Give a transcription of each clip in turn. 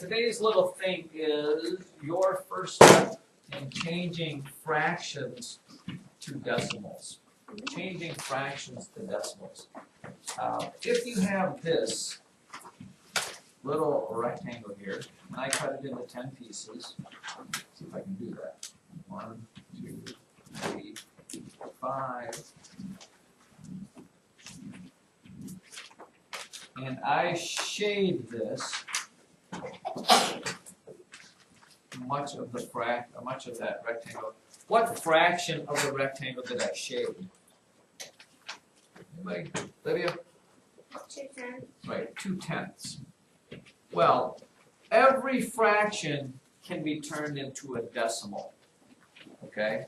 today's little thing is your first step in changing fractions to decimals. Changing fractions to decimals. If you have this little rectangle here, and I cut it into 10 pieces, let's see if I can do that. 1, 2, 3, 5. And I shade this, much of that rectangle. What fraction of the rectangle did I shade? Anybody? Lydia? 2/10. Right, 2/10. Well, every fraction can be turned into a decimal. Okay?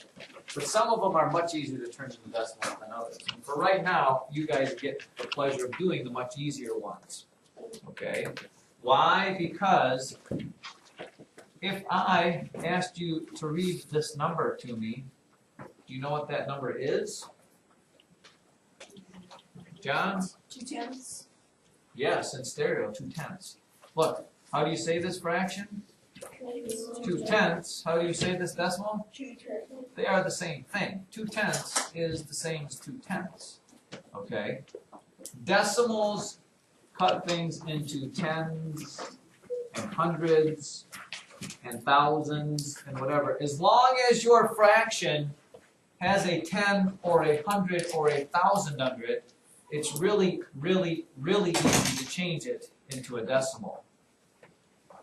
But some of them are much easier to turn into decimals than others. And for right now, you guys get the pleasure of doing the much easier ones. Okay? Why? Because if I asked you to read this number to me, do you know what that number is? John? 2/10. Yes, in stereo, 2/10. Look, how do you say this fraction? 2/10. How do you say this decimal? 2/10. They are the same thing. 2/10 is the same as 2/10. Okay? Decimals cut things into tens and hundreds and thousands and whatever. As long as your fraction has a 10 or a 100 or a 1,000 under it, it's really, really, really easy to change it into a decimal.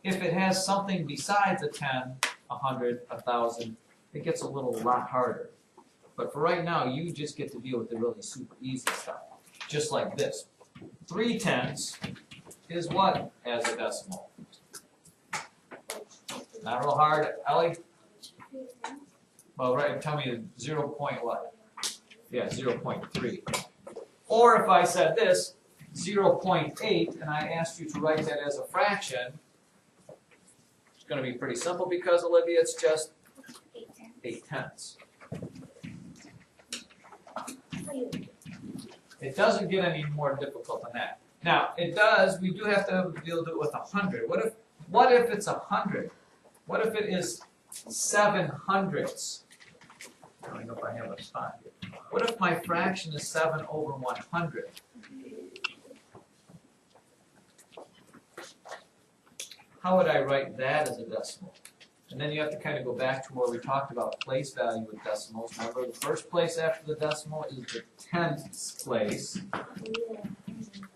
If it has something besides a 10, 100, 1,000, it gets a lot harder. But for right now, you just get to deal with the really super easy stuff. Just like this. 3/10 is what as a decimal? Not real hard, Ellie? Well, right, tell me 0. What? Yeah, 0.3. Or if I said this, 0.8, and I asked you to write that as a fraction, it's going to be pretty simple because, Olivia, it's just 8/10. It doesn't get any more difficult than that. Now, we do have to be able to do it with 100. What if it's 100? What if it is 7/100? I don't know if I have a spot here. What if my fraction is 7/100? How would I write that as a decimal? And then you have to kind of go back to where we talked about place value with decimals. Remember, the first place after the decimal is the 10th place.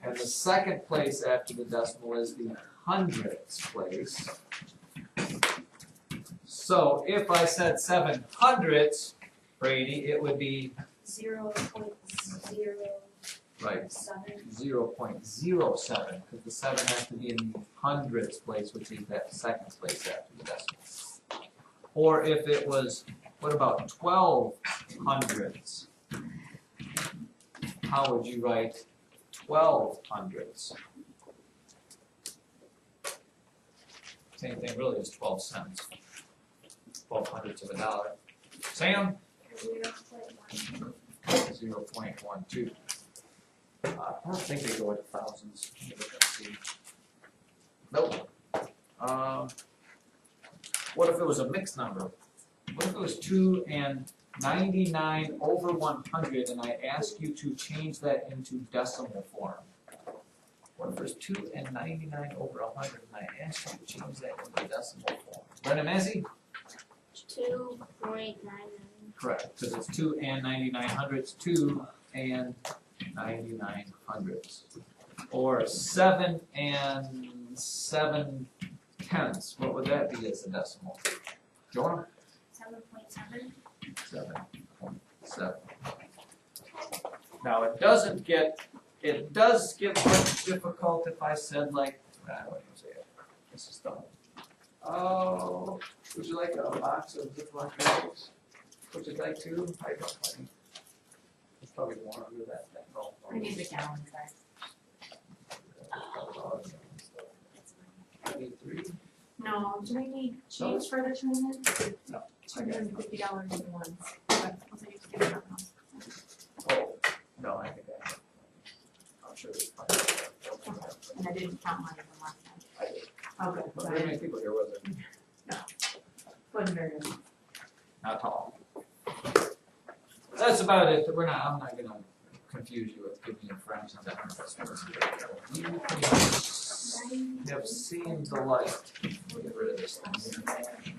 And the second place after the decimal is the 100th place. So if I said 7/100, Brady, it would be 0.07. right, 0.07, because the 7 has to be in the 100th place, which is that second place after the decimal. Or if it was, what about 12/100? How would you write 12/100? Same thing really as 12 cents. 12/100 of a dollar. Sam? 0.12. I don't think they go into thousands. Let's see. Nope. What if it was a mixed number? What if it was 2 and 99 over 100 and I ask you to change that into decimal form? What if there's 2 and 99 over 100 and I ask you to change that into decimal form? Brenda Messi? 2.99. Correct, because it's 2 and 99 hundredths, 2 and 99 hundredths. Or 7 and 7/10. What would that be as a decimal? Jonah? 7.7. 7.7. Now it does get more difficult if I said like, I wouldn't say it. This is dumb. Oh, would you like a box of Ziploc bags? Would you like to? I don't think. It's probably more under that thing. Oh, I need the gallon size. Need 3? No, do I need change for the tournament? No. I got it. $250 in ones. But I'll take it to get it out now. Oh, no, I think I have. I'm sure there's plenty. And I didn't count mine from last time. I did. Oh, good. But let me wasn't very good. not tall. That's about it, I'm not gonna confuse you with giving you fraction of that. You have seen the light. We'll get rid of this thing.